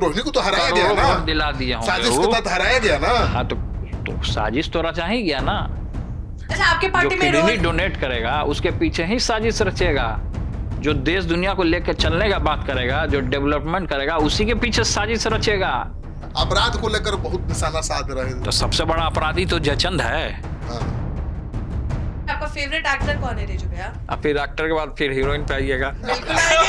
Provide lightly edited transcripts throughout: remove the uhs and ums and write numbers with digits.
रोहिणी को तो हराया गया ना, वोट दिला दिए होंगे साजिश के तहत हराया गया ना। हाँ तो साजिश तो रचा ही गया ना। अच्छा, आपके जो पार्टी में किडनी डोनेट करेगा उसके पीछे ही साजिश रचेगा। जो देश दुनिया को लेकर चलने का बात करेगा, जो डेवलपमेंट करेगा, उसी के पीछे साजिश रचेगा। अपराध को लेकर बहुत निशाना साध रहे तो सबसे बड़ा अपराधी तो जयचंद है। हाँ। आपका फेवरेट एक्टर कौन है रेजू भैया? अब फिर एक्टर के बाद फिर हीरोइन पे आइएगा। बिल्कुल आएंगे।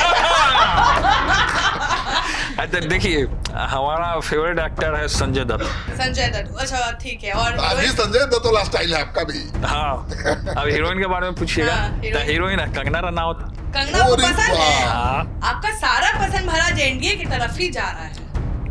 अच्छा देखिए, हमारा फेवरेट एक्टर है संजय दत्त। संजय दत्त, अच्छा ठीक है। और अभी संजय दत्त वाला स्टाइल है आपका भी। हाँ, अब हीरोइन के बारे में पूछिएगा। हाँ, तो हीरोइन है कंगना रनावत। कंगना को अरे पसंद है? हाँ। आपका सारा पसंद भरा एनडीए की तरफ ही जा रहा है।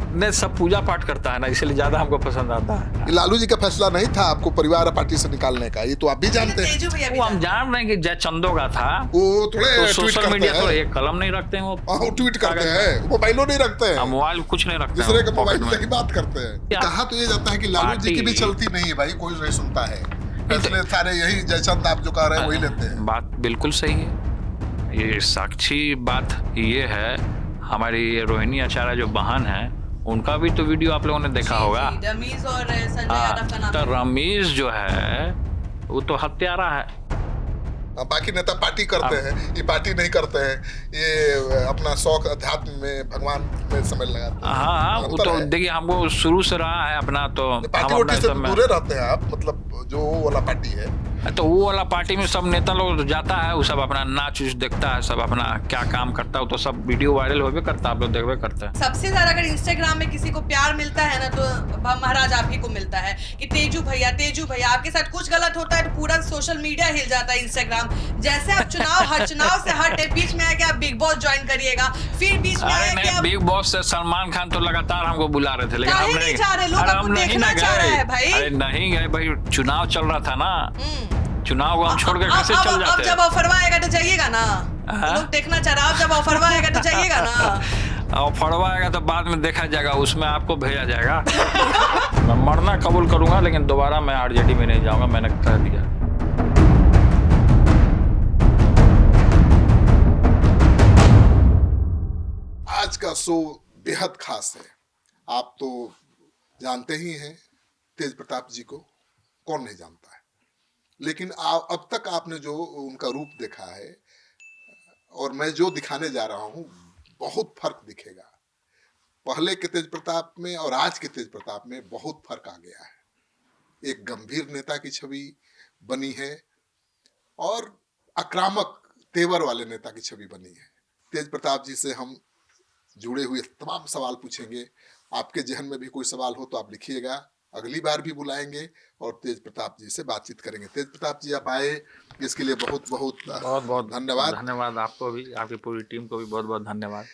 ने सब पूजा पाठ करता है ना, इसलिए ज्यादा हमको पसंद आता है। ये लालू जी का फैसला नहीं था आपको परिवार और पार्टी से निकालने का, ये तो आप भी जानते हैं। तेजू भैया भी वो हम जानते जान रहे हैं कि जयचंदो का था। वो थोड़े तो ट्वीट सोशल करते मीडिया तो हैं। एक कलम नहीं रखते हैं वो। वो ट्वीट करते हैं, मोबाइलों नहीं रखते हैं, मोबाइल कुछ नहीं रखते दूसरे हैं के मोबाइल पॉकेट से ही में। बात करते हैं। क्या? कहा तो ये जाता है कि लालू जी की भी पार्टी- चलती नहीं है भाई, कोई नहीं सुनता है फैसले सारे, यही जयचंद आप जो कह रहे हैं वही लेते हैं। बात बिल्कुल सही है। ये साक्षी बात ये है, हमारी ये रोहिणी आचार्य जो बहन है, उनका भी तो वीडियो आप लोगों ने देखा जी, होगा। जी, रमीज और संजय यादव का नाम तो है। रमीज जो है वो तो हत्यारा है। बाकी नेता पार्टी करते हैं, ये पार्टी नहीं करते हैं, ये अपना शौक अध्यात्म में भगवान में समय लगाते हैं। हाँ, वो अंतर तो है। देखिए हमको शुरू से रहा है अपना, तो पार्टी हम वोटी अपने से सब में दूरे रहते हैं आप, मतलब जो वो वाला पार्टी है। तो वो वाला पार्टी में सब नेता लोग जाता है, वो सब अपना नाच उच देखता है, सब अपना क्या काम करता है, वो तो सब वीडियो वायरल होबे करता है, आप लोग देखबे करते हैं। सबसे ज्यादा अगर इंस्टाग्राम में किसी को प्यार मिलता है ना, तो महाराज आप ही को मिलता है कि तेजू भैया आपके साथ कुछ गलत होता है तो पूरा सोशल मीडिया हिल जाता है, इंस्टाग्राम। जैसे आप चुनाव से हटे, बीच में आके आप बिग बॉस ज्वाइन करिएगा, फिर बीच में अरे आया कि नहीं, आप बिग बॉस से सलमान खान तो लगातार हमको बुला रहे थे, लेकिन काहे हम नहीं जा रहे? लोग अरे आपको हम नहीं देखना ना चाह रहा गए। है भाई। अरे नहीं गए भाई, चुनाव चल रहा था ना। हम्म। चुनाव को हम छोड़ के कैसे चल अब जाते जब ऑफर आएगा तो जाइएगा ना। हाँ? लोग देखना चाह रहा है, अब जब ऑफर आएगा तो जाइएगा ना। और फड़वा आएगा तो बाद में देखा जाएगा, उसमें आपको भेजा जाएगा। मैं मरना कबूल करूंगा, लेकिन दोबारा मैं आरजेडी में नहीं जाऊंगा, मैंने कह दिया। आज का शो बेहद खास है। आप तो जानते ही हैं तेज प्रताप जी को, कौन नहीं जानता है। लेकिन अब तक आपने जो उनका रूप देखा है और मैं जो दिखाने जा रहा हूं, बहुत फर्क दिखेगा। पहले के तेज प्रताप में और आज के तेज प्रताप में बहुत फर्क आ गया है। एक गंभीर नेता की छवि बनी है और आक्रामक तेवर वाले नेता की छवि बनी है। तेज प्रताप जी से हम जुड़े हुए तमाम सवाल पूछेंगे। आपके जहन में भी कोई सवाल हो तो आप लिखिएगा, अगली बार भी बुलाएंगे और तेज प्रताप जी से बातचीत करेंगे। तेज प्रताप जी आप आए, इसके लिए बहुत बहुत धन्यवाद। धन्यवाद आपको भी, आपकी पूरी टीम को भी बहुत बहुत धन्यवाद।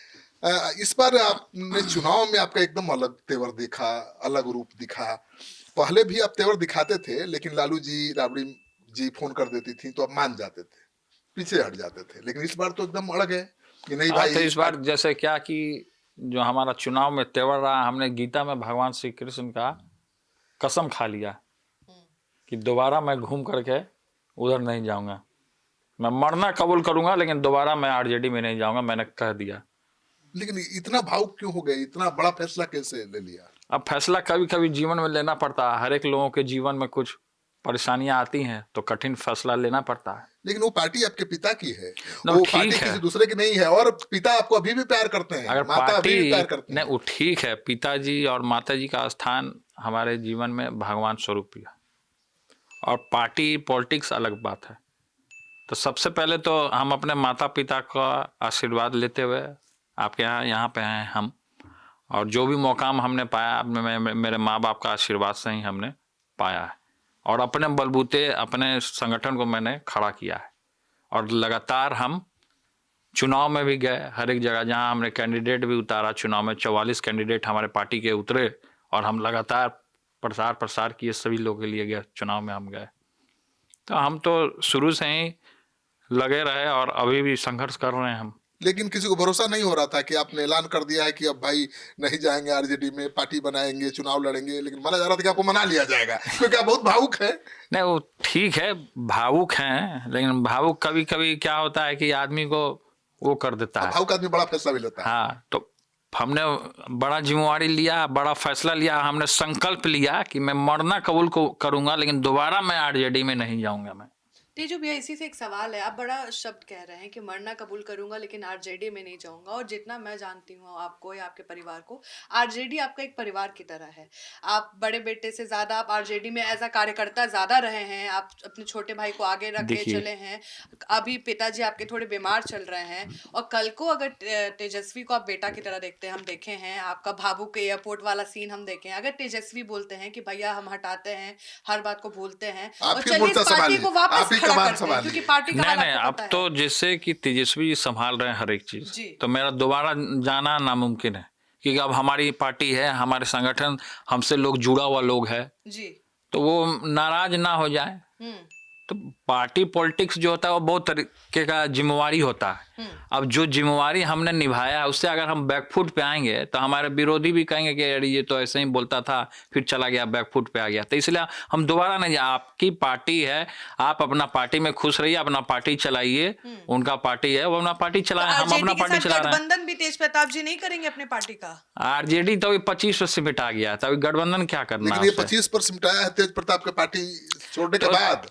इस बार आपने चुनाव में आपका एकदम अलग तेवर दिखा, अलग रूप दिखा। पहले भी आप तेवर दिखाते थे, लेकिन लालू जी, राबड़ी जी फोन कर देती थी तो आप मान जाते थे, पीछे हट जाते थे। लेकिन इस बार तो एकदम अलग है कि नहीं भाई। तो इस बार जैसे क्या कि जो हमारा चुनाव में तेवर रहा, हमने गीता में भगवान श्री कृष्ण का कसम खा लिया कि दोबारा मैं घूम करके उधर नहीं जाऊंगा। मैं मरना कबूल करूंगा, लेकिन दोबारा मैं आरजेडी में नहीं जाऊंगा, मैंने कह दिया। लेकिन इतना भावुक क्यों हो गए? इतना बड़ा फैसला कैसे ले लिया? अब फैसला कभी कभी जीवन में लेना पड़ता है। हर एक लोगों के जीवन में कुछ परेशानियां आती हैं तो कठिन फैसला लेना पड़ता है। लेकिन वो पार्टी आपके पिता की है, न, वो ठीक पार्टी है। किसी दूसरे की नहीं है। और पिता आपको अभी भी प्यार करते हैं, अगर माता अभी भी प्यार पार्टी करती नहीं, है। वो ठीक है, पिताजी और माताजी का स्थान हमारे जीवन में भगवान स्वरूप है, और पार्टी पॉलिटिक्स अलग बात है। तो सबसे पहले तो हम अपने माता पिता का आशीर्वाद लेते हुए आपके यहाँ पे हैं हम, और जो भी मुकाम हमने पाया मेरे माँ बाप का आशीर्वाद से ही हमने पाया है, और अपने बलबूते अपने संगठन को मैंने खड़ा किया है। और लगातार हम चुनाव में भी गए, हर एक जगह जहां हमने कैंडिडेट भी उतारा, चुनाव में 44 कैंडिडेट हमारे पार्टी के उतरे, और हम लगातार प्रसार किए, सभी लोगों के लिए गए, चुनाव में हम गए। तो हम तो शुरू से ही लगे रहे और अभी भी संघर्ष कर रहे हैं हम। लेकिन किसी को भरोसा नहीं हो रहा था कि आपने ऐलान कर दिया है कि अब भाई नहीं जाएंगे आरजेडी में, पार्टी बनाएंगे, चुनाव लड़ेंगे। लेकिन माना जा रहा था कि आपको मना लिया जाएगा क्योंकि आप बहुत भावुक है। नहीं, वो ठीक है, भावुक हैं, लेकिन भावुक कभी कभी क्या होता है कि आदमी को वो कर देता है। भावुक आदमी बड़ा फैसला भी लेता है। हाँ, तो हमने बड़ा जिम्मेवारी लिया, बड़ा फैसला लिया, हमने संकल्प लिया कि मैं मरना कबूल करूंगा, लेकिन दोबारा मैं आरजेडी में नहीं जाऊंगा मैं। तेजू भैया, इसी से एक सवाल है। आप बड़ा शब्द कह रहे हैं कि मरना कबूल करूंगा लेकिन आरजेडी में नहीं जाऊंगा, और जितना मैं जानती हूँ आपको या आपके परिवार को, आरजेडी आपका एक परिवार की तरह है। आप बड़े बेटे से ज्यादा आप आरजेडी में एज अ कार्यकर्ता ज्यादा रहे हैं, आप अपने छोटे भाई को आगे रख के देखिए। चले हैं। अभी पिताजी आपके थोड़े बीमार चल रहे हैं, और कल को अगर तेजस्वी को आप बेटा की तरह देखते हैं, हम देखे हैं आपका भावुक के एयरपोर्ट वाला सीन हम देखे हैं, अगर तेजस्वी बोलते हैं कि भैया हम हटाते हैं, हर बात को भूलते हैं, आप और फिर चलिए मुद्दा इस पार्टी संभालिए, को वापस आप ही खड़ा कमान करते हैं, संभालिए। क्योंकि पार्टी का नहीं हाल नहीं, आपको अब पता है। तो जैसे कि तेजस्वी जी संभाल रहे हैं हर एक जी। चीज, तो मेरा दोबारा जाना नामुमकिन है, क्योंकि अब हमारी पार्टी है, हमारे संगठन, हमसे लोग जुड़ा हुआ लोग है, जी। तो वो नाराज ना हो जाए। हम्म। तो पार्टी पॉलिटिक्स जो होता है वो बहुत तरीके का जिम्मेवारी होता है। अब जो जिम्मेवारी हमने निभाया है उससे अगर हम बैकफुट पे आएंगे तो हमारे विरोधी भी कहेंगे कि अरे ये तो ऐसे ही बोलता था, फिर चला गया, बैकफुट पे आ गया। तो इसलिए हम दोबारा नहीं, आपकी पार्टी है, आप अपना पार्टी में खुश रहिए, अपना पार्टी चलाइए, उनका पार्टी है वो अपना पार्टी तो चलाए, हम अपना आरजेडी के पार्टी साथ चला रहे हैं। गठबंधन भी तेज प्रताप जी नहीं करेंगे अपने पार्टी का? आरजेडी तो अभी 25 से सिमटा गया था, अभी गठबंधन क्या करना लेकिन है ये उससे? 25% मिटाया है तेज प्रताप के पार्टी छोड़ने के बाद।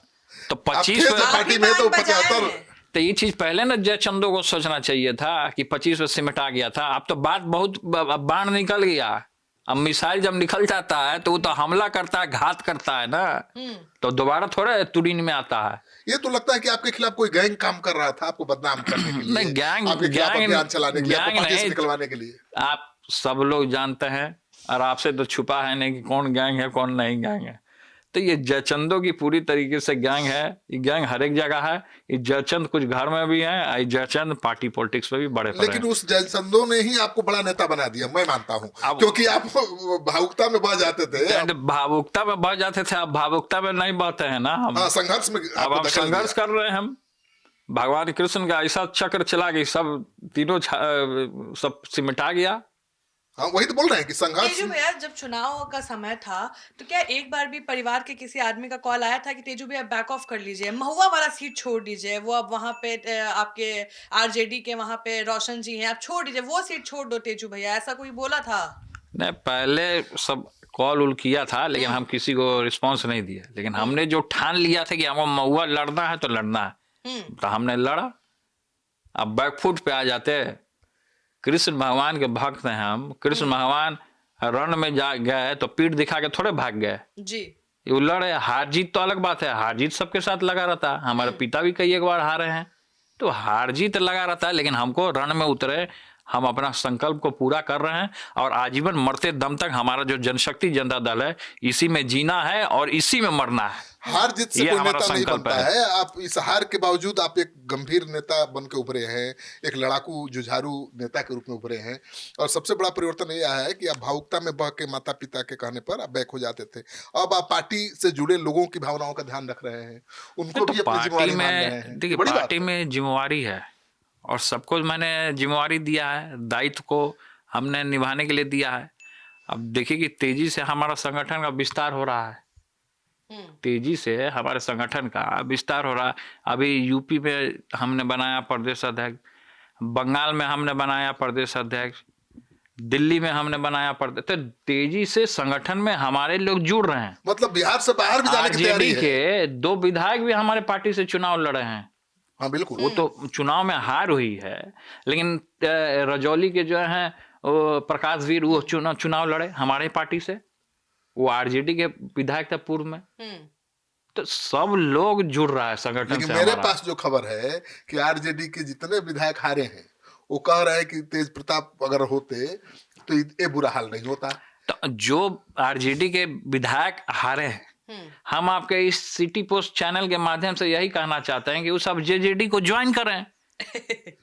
तो आप 25 थे पे पार्टी में तो 75। तो ये चीज पहले ना जयचंदो को सोचना चाहिए था कि 25 में सिमटा गया था। अब तो बात बहुत बाण निकल गया। अब मिसाइल जब निकल जाता है तो वो तो हमला करता है, घात करता है ना, तो दोबारा थोड़ा तुरीन में आता है। ये तो लगता है कि आपके खिलाफ कोई गैंग काम कर रहा था, आपको बदनाम करने के लिए, नहीं, गैंग आपके खिलाफ गैंग अभियान चलाने के लिए, आपको गैंग पार्टी से नहीं, निकलवाने के लिए। आप सब लोग जानते हैं और आपसे तो छुपा है नहीं कि कौन गैंग है कौन नहीं गैंग है। तो ये जयचंदो की पूरी तरीके से गैंग है, ये गैंग हर एक जगह है। ये जयचंद कुछ घर में भी है, ये जयचंद पार्टी पॉलिटिक्स में भी बड़े पड़े लेकिन हैं। उस जयचंदो ने ही आपको बड़ा नेता बना दिया, मैं मानता हूं, अब- क्योंकि आप भावुकता में बह जाते थे। And भावुकता में बह जाते थे, अब भावुकता में नहीं बहते हैं ना हम। हाँ, संघर्ष में अब आपको हम दखल संघर्ष दिया। कर रहे हैं हम। भगवान कृष्ण का ऐसा चक्र चला गया, सब तीनों सब सिमटा गया। हाँ, वही तो बोल रहे हैं कि संघर्ष। तेजू भैया, जब चुनाव का समय था तो क्या एक बार भी परिवार के किसी आदमी का कॉल आया था कि तेजू भैया बैक ऑफ कर लीजिए, महुआ वाला सीट छोड़ दीजिए, वो अब वहां पे आपके आरजेडी के वहां पे रोशन जी हैं, आप छोड़ दीजिए, वो सीट छोड़ दो तेजू भैया, ऐसा कोई बोला था? नहीं, पहले सब कॉल उल किया था, लेकिन हम किसी को रिस्पांस नहीं दिया। लेकिन हमने जो ठान लिया था कि हमको महुआ लड़ना है तो लड़ना है, तो हमने लड़ा। अब बैकफुट पे आ जाते। कृष्ण भगवान के भक्त हैं हम, कृष्ण भगवान रण में जा गए तो पीठ दिखा के थोड़े भाग गए जी। ये लड़े। हार जीत तो अलग बात है, हार जीत सबके साथ लगा रहता है। हमारे पिता भी कई एक बार हारे हैं, तो हार जीत लगा रहता है। लेकिन हमको रण में उतरे, हम अपना संकल्प को पूरा कर रहे हैं, और आजीवन मरते दम तक हमारा जो जनशक्ति जनता दल है, इसी में जीना है और इसी में मरना है। हार जीत से ये कोई हमारा नेता नहीं संकल्प बनता है। है। आप इस हार के बावजूद आप एक गंभीर नेता बन के उभरे हैं, एक लड़ाकू जुझारू नेता के रूप में उभरे हैं। और सबसे बड़ा परिवर्तन ये आया है कि आप भावुकता में बह के माता पिता के कहने पर आप बैक हो जाते थे, अब आप पार्टी से जुड़े लोगों की भावनाओं का ध्यान रख रहे हैं, उनको भी तो अपनी जिम्मेवारी पार्टी मान रहे में हैं। देखिए, बड़ी बात पार्टी है। में जिम्मेवारी है और सबको मैंने जिम्मेवारी दिया है, दायित्व को हमने निभाने के लिए दिया है। अब देखिए कि तेजी से हमारा संगठन का विस्तार हो रहा है, तेजी से हमारे संगठन का विस्तार हो रहा है। अभी यूपी में हमने बनाया प्रदेश अध्यक्ष, बंगाल में हमने बनाया प्रदेश अध्यक्ष, दिल्ली में हमने बनाया प्रदेश। तो तेजी से संगठन में हमारे लोग जुड़ रहे हैं। मतलब बिहार से बाहर भी जाने की तैयारी आरजेडी है। के 2 विधायक भी हमारे पार्टी से चुनाव लड़े हैं। हाँ, बिल्कुल। वो तो चुनाव में हार हुई है, लेकिन रजौली के जो हैं प्रकाश वीर, वो चुनाव लड़े हमारे पार्टी से, वो आरजेडी के विधायक थे पूर्व में। तो सब लोग जुड़ रहा है संगठन लेकिन से मेरे हमारा। पास जो खबर है कि आरजेडी के जितने विधायक हारे हैं, वो कह रहे हैं कि तेज प्रताप अगर होते तो ये बुरा हाल नहीं होता। तो जो आरजेडी के विधायक हारे हैं, हम आपके इस सिटी पोस्ट चैनल के माध्यम से यही कहना चाहते हैं कि वो सब जेजेडी को ज्वाइन करें।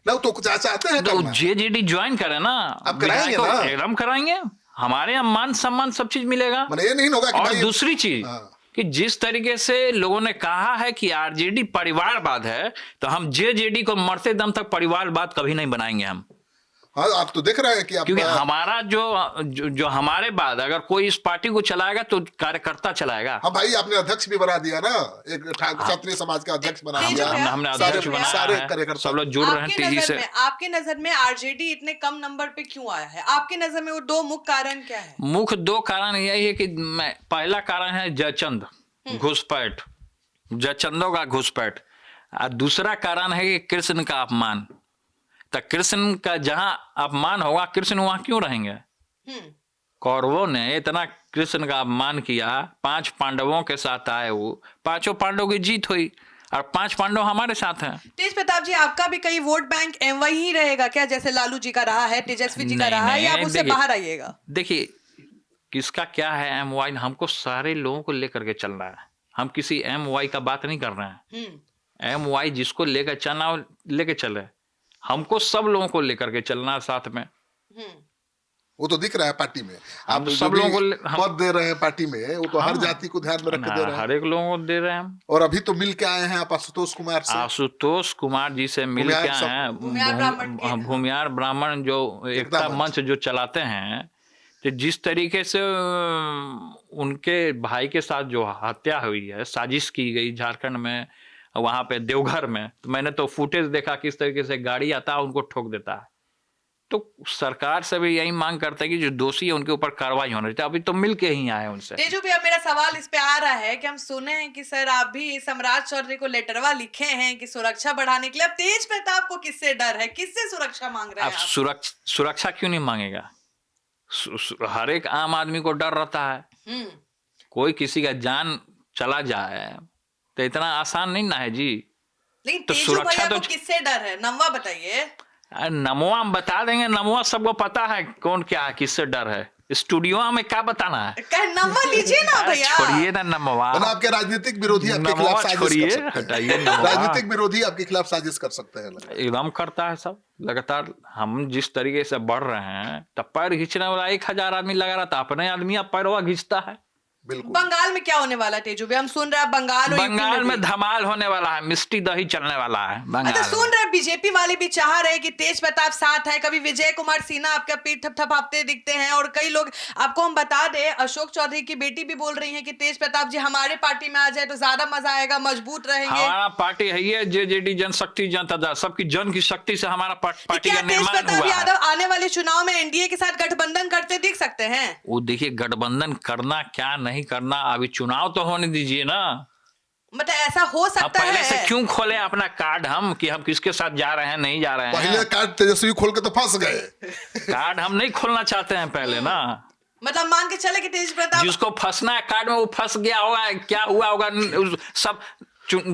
ना तो कुछ चाहते हैं तो करना। जेजेडी ज्वाइन करें ना, आप कराएंगे विधायक को ना? एकदम कराएंगे, हमारे यहाँ मान सम्मान सब चीज मिलेगा। माने ये नहीं होगा कि और भाई- दूसरी चीज हाँ। कि जिस तरीके से लोगों ने कहा है कि आरजेडी परिवारवाद है, तो हम जेजेडी को मरते दम तक परिवारवाद कभी नहीं बनाएंगे हम। हाँ, आप तो देख रहे हैं कि क्योंकि हमारा जो हमारे बाद अगर कोई इस पार्टी को चलाएगा तो कार्यकर्ता चलाएगा। हाँ भाई, आपने अध्यक्ष भी बना दिया ना, एक क्षत्रिय समाज का अध्यक्ष बना दिया, हमने अध्यक्ष बनाया सारे है, कार्यकर्ता सब लोग जुड़ रहे हैं तेजी से। आपके नजर में आरजेडी इतने कम नंबर पे क्यों आया है? आपके नजर में वो दो मुख्य कारण क्या है? मुख्य दो कारण यही है कि पहला कारण है जयचंद घुसपैठ, जयचंदों का घुसपैठ, और दूसरा कारण है कि कृष्ण का अपमान। तो कृष्ण का जहां अपमान होगा, कृष्ण वहां क्यों रहेंगे? कौरवों ने इतना कृष्ण का अपमान किया, 5 पांडवों के साथ आए, वो 5 पांडवों की जीत हुई और 5 पांडव हमारे साथ हैं। तेज प्रताप जी, आपका भी कई वोट बैंक एमवाई ही रहेगा क्या, जैसे लालू जी का रहा है, तेजस्वी जी का रहा है, या आप उससे बाहर आइएगा? देखिए किसका क्या है एमवाई, हमको सारे लोगों को लेकर के चलना है। हम किसी एमवाई का बात नहीं कर रहे हैं। एमवाई जिसको लेकर चलना हो लेके चले, हमको सब लोगों को लेकर के चलना है साथ में। वो तो दिख रहा है पार्टी में, आप तो जो सब भी लोगों को पद दे रहे हैं पार्टी में, वो तो हर जाति को ध्यान में रख के दे रहे हैं, हर एक लोगों को दे रहे हैं हम। और अभी तो मिल के आए हैं आप आशुतोष कुमार से, आशुतोष कुमार जी से मिल के आए हैं। भूमियार ब्राह्मण जो एकता मंच जो चलाते हैं, तो जिस तरीके से उनके भाई के साथ जो हत्या हुई है, साजिश की गई झारखंड में, वहां पे देवघर में, तो मैंने तो फुटेज देखा किस तरीके से गाड़ी आता है उनको ठोक देता है। तो सरकार से भी यही मांग करते हैं कि जो दोषी है उनके ऊपर कार्रवाई होनी चाहिए। अभी तो मिल के ही आए उनसे। तेजू भैया, मेरा सवाल इस पे आ रहा है कि हम सुने हैं कि सर आप भी सम्राट चौधरी को लेटरवा लिखे हैं कि सुरक्षा बढ़ाने के लिए। अब तेज प्रताप को किससे डर है, किससे सुरक्षा मांग रहे हैं आप? सुरक्षा क्यों नहीं मांगेगा? हर एक आम आदमी को डर रहता है। कोई किसी का जान चला जाए तो इतना आसान नहीं ना है जी। लेकिन तो तेजू भैया को किससे डर है? नमवा बताइए। नमवा हम बता देंगे, नमवा सबको पता है कौन क्या है, किससे डर है। स्टूडियो में क्या बताना है? नमवा लीजिए ना भैया। छोड़िए ना नमवा। आपके राजनीतिक विरोधी आपके खिलाफ साजिश कर सकते हैं। हटाइए। राजनीतिक विरोधी आपके खिलाफ साजिश कर सकते हैं। एकदम करता है सब लगातार। हम जिस तरीके से बढ़ रहे हैं, तब पैर खींचने वाला 1000 आदमी लगा रहा था, अपने आदमी अब पैरवा खींचता है। बिल्कुल। बंगाल में क्या होने वाला है तेजू? हम सुन रहे हैं बंगाल में धमाल होने वाला है, मिष्टी दही चलने वाला है बंगाल। अच्छा, सुन रहे हैं बीजेपी वाले भी चाह रहे हैं कि तेज प्रताप साथ है। कभी विजय कुमार सिन्हा आपका पीठ थपथपाते दिखते हैं, और कई लोग, आपको हम बता दें, अशोक चौधरी की बेटी भी बोल रही है कि तेज प्रताप जी हमारे पार्टी में आ जाए तो ज्यादा मजा आएगा, मजबूत रहेंगे। हमारा पार्टी है ये जेजेडी, जनशक्ति जनता दल, सबकी जन की शक्ति से हमारा पार्टी का निर्माण हुआ है। यादव आने वाले चुनाव में एनडीए के साथ गठबंधन करते दिख सकते हैं? वो देखिए, गठबंधन करना क्या नहीं करना, अभी चुनाव तो होने दीजिए ना। मतलब ऐसा हो सकता है? पहले से क्यों खोले अपना कार्ड हम कि हम किसके साथ जा रहे हैं, नहीं जा रहे हैं? पहले कार्ड तेजस्वी खोल के तो फंस गए। कार्ड हम नहीं खोलना चाहते हैं पहले ना। मतलब मान के चले कि तेज प्रताप जिसको फंसना है कार्ड में, वो फंस गया होगा, क्या हुआ होगा सब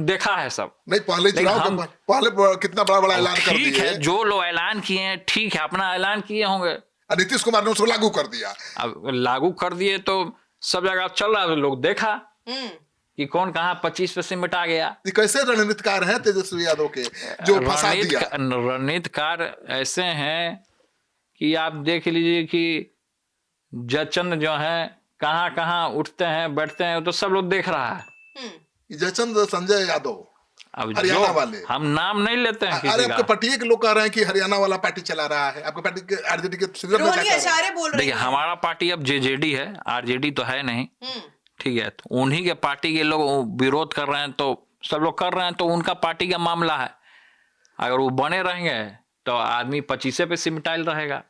देखा है सब। नहीं, पहले चुनाव पहले कितना बड़ा ऐलान कर दिया। ठीक है, जो लोग ऐलान किए हैं ठीक है, अपना ऐलान किए होंगे। नीतीश कुमार ने उसको लागू कर दिया। अब लागू कर दिए तो सब जगह चल रहा है, लोग देखा कि कौन कहाँ 25% मिटा गया। कैसे रणनीतिकार हैं तेजस्वी यादव के जो फंसा दिया? रणनीतिकार ऐसे हैं कि आप देख लीजिए कि जयचंद जो है कहाँ कहाँ उठते हैं बैठते हैं, तो सब लोग देख रहा है। जयचंद संजय यादव, अब हरियाणा वाले, हम नाम नहीं लेते हैं किसी अरे का। आपके पार्टी के लोग कह रहे हैं कि हरियाणा वाला पार्टी चला रहा है, आपके पार्टी के आरजेडी के रोहनी आचार्य बोल रहे हैं। देखिए, हमारा पार्टी अब जेजेडी है, आरजेडी तो है नहीं, ठीक है। तो उन्हीं के पार्टी के लोग विरोध कर रहे हैं, तो सब लोग कर रहे हैं, तो उनका पार्टी का मामला है। अगर वो बने रहेंगे तो आदमी 25 पे सिमटाइल रहेगा।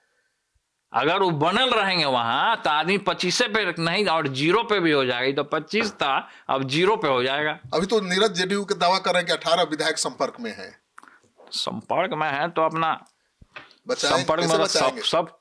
अगर वो बनल रहेंगे वहां तो आदमी 25 पे नहीं और 0 पे भी हो जाएगा। तो 25 था, अब 0 पे हो जाएगा। अभी तो नीरज जेडीयू के दावा कर रहे हैं कि 18 विधायक संपर्क में है। संपर्क में है तो अपना संपर्क में सब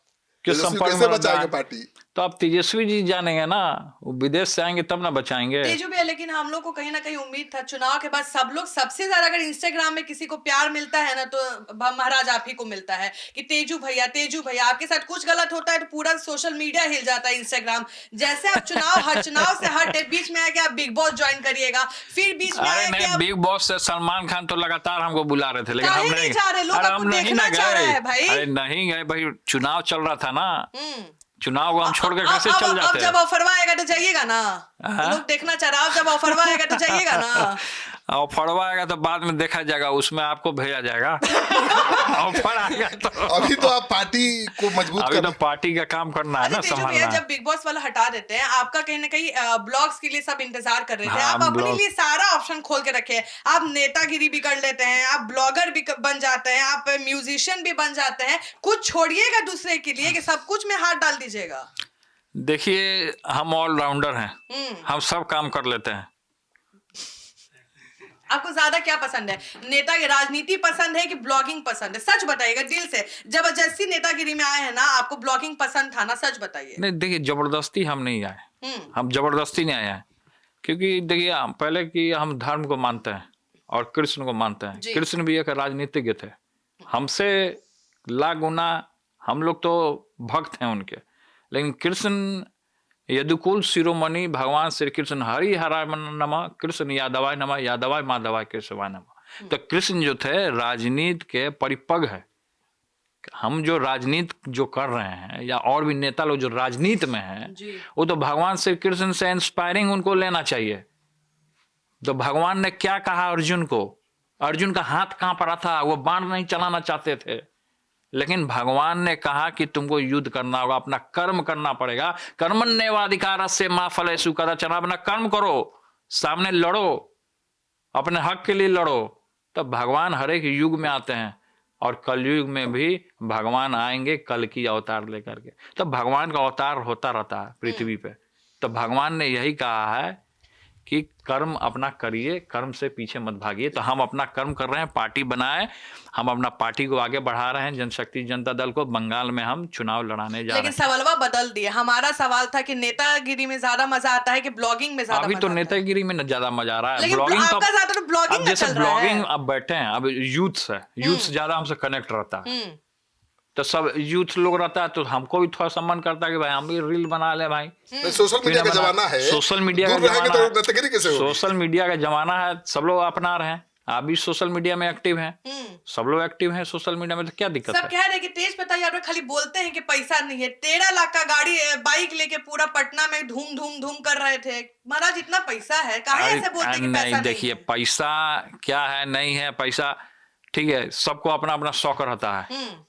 के संपर्क में बचाएंगे पार्टी। तो अब तेजस्वी जी जानेंगे ना, वो विदेश से आएंगे तब ना बचाएंगे। तेजू भैया, लेकिन हम लोग को कहीं ना कहीं उम्मीद था चुनाव के बाद सब लोग, सबसे ज्यादा अगर इंस्टाग्राम में किसी को प्यार मिलता है ना तो महाराज आप ही को मिलता है कि तेजू भैया आपके साथ कुछ गलत होता है तो पूरा सोशल मीडिया हिल जाता है, इंस्टाग्राम। जैसे आप चुनाव से हटे, बीच में आके आप बिग बॉस ज्वाइन करिएगा, फिर बीच में आके बिग बॉस से सलमान खान तो लगातार हमको बुला रहे थे, लेकिन हम नहीं जा रहे। लोग आपको देखना चाह रहे हैं भाई। अरे नहीं गए भाई, चुनाव चल रहा था ना, चुनाव को हम छोड़ के कैसे चल जाते हैं? अब जब ऑफर आएगा तो जाइएगा ना। लोग देखना चाह रहा है, जब ऑफर आएगा तो जाइएगा ना। ऑफर आएगा तो बाद में देखा जाएगा, उसमें आपको भेजा जाएगा। ऑफर आएगा तो अभी तो आप पार्टी को मजबूत अभी तो कर पार्टी का काम करना है ना, तेजू भैया, संभालना है। जब बिग बॉस वाला हटा देते हैं, आपका कहीं ना कहीं ब्लॉग्स के लिए सब इंतजार कर रहे थे, हाँ, आप अपने ब्लॉग। लिए सारा ऑप्शन खोल के रखे हैं। आप नेतागिरी भी कर लेते हैं, आप ब्लॉगर भी बन जाते हैं, आप म्यूजिशियन भी बन जाते हैं, कुछ छोड़िएगा दूसरे के लिए कि सब कुछ में हाथ डाल दीजिएगा? देखिए, हम ऑलराउंडर हैं, हम सब काम कर लेते हैं। आपको ज्यादा क्या पसंद है? नेता की राजनीति पसंद है कि ब्लॉगिंग पसंद है? सच बताइएगा दिल से। जबरदस्ती नेतागिरी में आए हैं ना, आपको ब्लॉगिंग पसंद था ना, सच बताइए। नहीं, देखिए, जबरदस्ती हम नहीं आए, हम जबरदस्ती नहीं आए हैं। क्योंकि देखिए, पहले की हम धर्म को मानते हैं और कृष्ण को मानते हैं। जी। कृष्ण भी एक राजनीतिज्ञ थे, हमसे लाख गुना हम लोग तो भक्त हैं उनके। लेकिन कृष्ण यदुकुल शिरोमणि भगवान श्री कृष्ण हरि हराय नमः, कृष्ण यादवाय नमः, यादवाय माधवाय केशवाय नमः। तो कृष्ण जो थे राजनीति के परिपक्व है। हम जो राजनीति जो कर रहे हैं, या और भी नेता लोग जो राजनीति में हैं, वो तो भगवान श्री कृष्ण से इंस्पायरिंग उनको लेना चाहिए। तो भगवान ने क्या कहा अर्जुन को? अर्जुन का हाथ कांप रहा था, वो बाण नहीं चलाना चाहते थे, लेकिन भगवान ने कहा कि तुमको युद्ध करना होगा, अपना कर्म करना पड़ेगा। कर्मण्येवाधिकारस्य मा फलेषु कदाचन, अपना कर्म करो, सामने लड़ो, अपने हक के लिए लड़ो। तब भगवान हर एक युग में आते हैं, और कलयुग में भी भगवान आएंगे कल की अवतार लेकर के। तब भगवान का अवतार होता रहता है पृथ्वी पे। तो भगवान ने यही कहा है कि कर्म अपना करिए, कर्म से पीछे मत भागिए। तो हम अपना कर्म कर रहे हैं, पार्टी बनाए, हम अपना पार्टी को आगे बढ़ा रहे हैं, जनशक्ति जनता दल को। बंगाल में हम चुनाव लड़ाने जा रहे लेकिन हैं। सवालवा बदल दिए। हमारा सवाल था कि नेतागिरी में ज्यादा मजा आता है कि ब्लॉगिंग में ज्यादा अभी मजा तो आता है? नेतागिरी में ज्यादा मजा आ रहा है। लेकिन ब्लॉगिंग तो आपका ज्यादा तो ब्लॉगिंग अब में जैसे चल रहा है। ब्लॉगिंग अब बैठे हैं, अब यूथ है, यूथ ज्यादा हमसे कनेक्ट रहता है। तो सब यूथ लोग रहता है, तो हमको भी थोड़ा सा मन करता है कि भाई हम भी रील बना ले भाई। सोशल मीडिया का जमाना है, सोशल मीडिया का दूर रहेंगे जमाना तो नेतागिरी कैसे है, होगी? सोशल मीडिया का जमाना है, सब लोग अपना रहे हैं। आप भी सोशल मीडिया में एक्टिव हैं, सब लोग एक्टिव हैं सोशल मीडिया में, तो क्या दिक्कत सब है? कह रहे हैं कि तेज प्रताप यादव खाली बोलते हैं कि पैसा नहीं है। 13 लाख का गाड़ी बाइक लेके पूरा पटना में धूम धूम धूम कर रहे थे। महाराज इतना पैसा है, काहे ऐसे बोलते हैं कि पैसा नहीं, नहीं देखिए, है? पैसा क्या है, नहीं है पैसा, ठीक है, सबको अपना अपना शौक रहता है।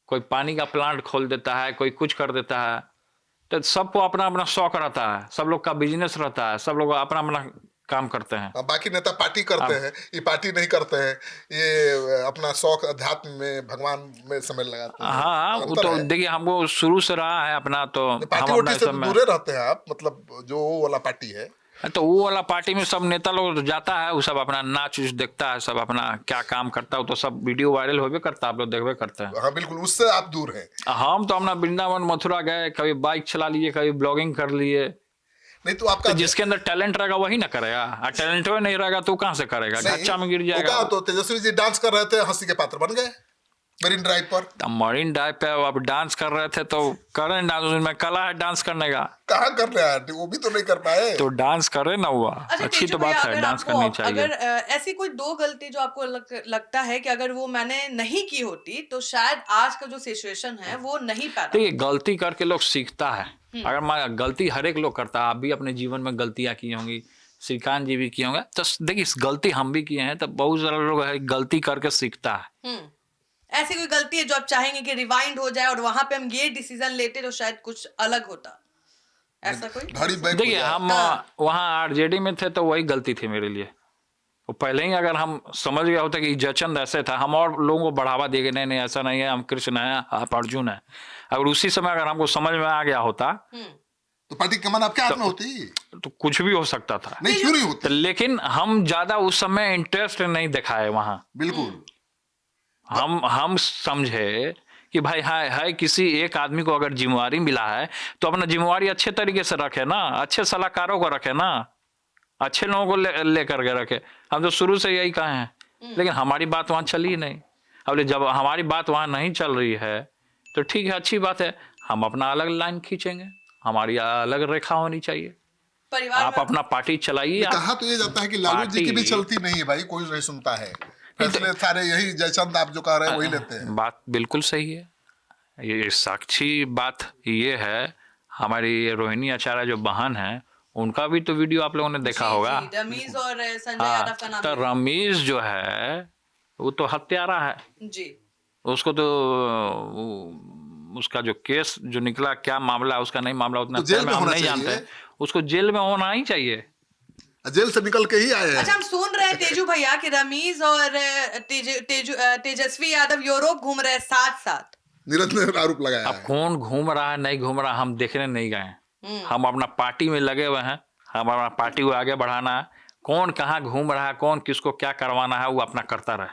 कोई पानी का प्लांट खोल देता है, कोई कुछ कर देता है, तो सबको अपना अपना शौक रहता है, सब लोग का बिजनेस रहता है, सब लोग अपना अपना काम करते हैं। बाकी नेता पार्टी करते हैं, ये पार्टी नहीं करते हैं, ये अपना शौक अध्यात्म में भगवान में समय लगाते हैं। हाँ, वो अंतर तो है। देखिए, हमको शुरू से रहा है अपना, तो पार्टी हम वोटी अपना से सब में, दूरे रहते हैं आप, मतलब जो वो वाला पार्टी है। तो वो वाला पार्टी में सब नेता लोग जाता है, वो सब अपना नाच उच देखता है, सब अपना क्या काम करता है, तो सब वीडियो वायरल होबे करता है, आप लोग देखबे करते हैं। हाँ बिल्कुल, उससे आप दूर हैं। हम तो अपना वृंदावन मथुरा गए, कभी बाइक चला लिए, कभी ब्लॉगिंग कर लिए। नहीं तो आपका तो जिसके अंदर टैलेंट रहेगा वही ना करेगा, और टैलेंट नहीं रहेगा तो कहाँ से करेगा? ढच्चा में गिर वो जाएगा। कहा तो तेजस्वी जी डांस कर रहे थे, हंसी के पात्र बन गए मरीन ड्राइव पर। अब मरीन ड्राइव पे अब डांस कर रहे थे, तो करें डांस, उसमें कला है डांस करने का, कहाँ कर रहे हैं, वो भी तो नहीं कर पाए। तो डांस करे ना हुआ। अच्छा, अच्छी तेजू तो बात भैया, है, अगर डांस आपको- करनी चाहिए। अगर ऐसी कोई 2 गलती जो आपको लगता है कि अगर वो मैंने नहीं की होती तो शायद आज का जो सिचुएशन है वो नहीं पैदा देखिए, गलती करके लोग सीखता है। अगर मान गलती हर एक लोग करता है, आप भी अपने जीवन में गलतियां की होंगी, श्रीकांत जी भी किए होंगे, तो देखिए गलती हम भी किए हैं, तो बहुत सारे लोग है गलती करके सीखता है। ऐसी कोई गलती है जो आप चाहेंगे कि रिवाइंड हो जाए और वहां पे हम ये डिसीजन लेते तो शायद कुछ अलग होता? ऐसा कोई? घड़ी बैक हो देखिए, जाए। हम वहाँ आरजेडी में थे, तो वही गलती थी मेरे लिए। वो पहले ही अगर हम समझ गया होता कि जयचंद ऐसे था, हम और लोगों को बढ़ावा देंगे, नहीं नहीं ऐसा नहीं है, हम कृष्ण हैं, आप अर्जुन है। अगर उसी समय अगर हमको समझ में आ गया होता, तो पार्टी की कमान आपके हाथ में होती, तो कुछ भी हो सकता था। नहीं क्यों नहीं तो होती? लेकिन हम ज्यादा उस समय इंटरेस्ट नहीं दिखाए वहां। बिल्कुल। हम समझे कि भाई है किसी एक आदमी को अगर जिम्मेवारी मिला है, तो अपना जिम्मेवारी अच्छे तरीके से रखे ना, अच्छे सलाहकारों को रखे ना, अच्छे लोगों को लेकर के रखे। हम तो शुरू से यही कहे हैं, लेकिन हमारी बात वहां चली ही नहीं। अब जब हमारी बात वहां नहीं चल रही है, तो ठीक है, अच्छी बात है, हम अपना अलग लाइन खींचेंगे, हमारी अलग रेखा होनी चाहिए। परिवार आप में- अपना पार्टी चलाइए। कहा तो ये जाता है कि लालू जी की भी पार्टी- चलती नहीं है भाई, कोई नहीं सुनता है फैसले सारे, यही जयचंद आप जो कह रहे हैं वही लेते हैं। बात बिल्कुल सही है, ये साक्षी बात ये है, हमारी रोहिणी आचार्य जो बहन है, उनका भी तो वीडियो आप लोगों ने देखा जी, होगा। जी, रमीज और संजय यादव का नाम तो लिया। रमीज जो है वो तो हत्यारा है। जी, उसको तो उसका जो केस जो निकला, क्या मामला है उसका, नहीं मामला उतना तो जेल तय में हम होना नहीं चाहिए। जानते। उसको जेल में होना ही चाहिए। जेल से निकल के ही आए हैं। अच्छा, हम सुन रहे हैं तेजू भैया कि रमीज और तेजस्वी यादव यूरोप घूम रहे हैं साथ साथ। निरंतर आरोप लगाया अब है। कौन घूम रहा है नहीं घूम रहा हम देखने नहीं गए। हम अपना पार्टी में लगे हुए हैं, हम अपना पार्टी को आगे बढ़ाना है। कौन कहाँ घूम रहा है, कौन किसको क्या करवाना है, वो अपना करता रहे,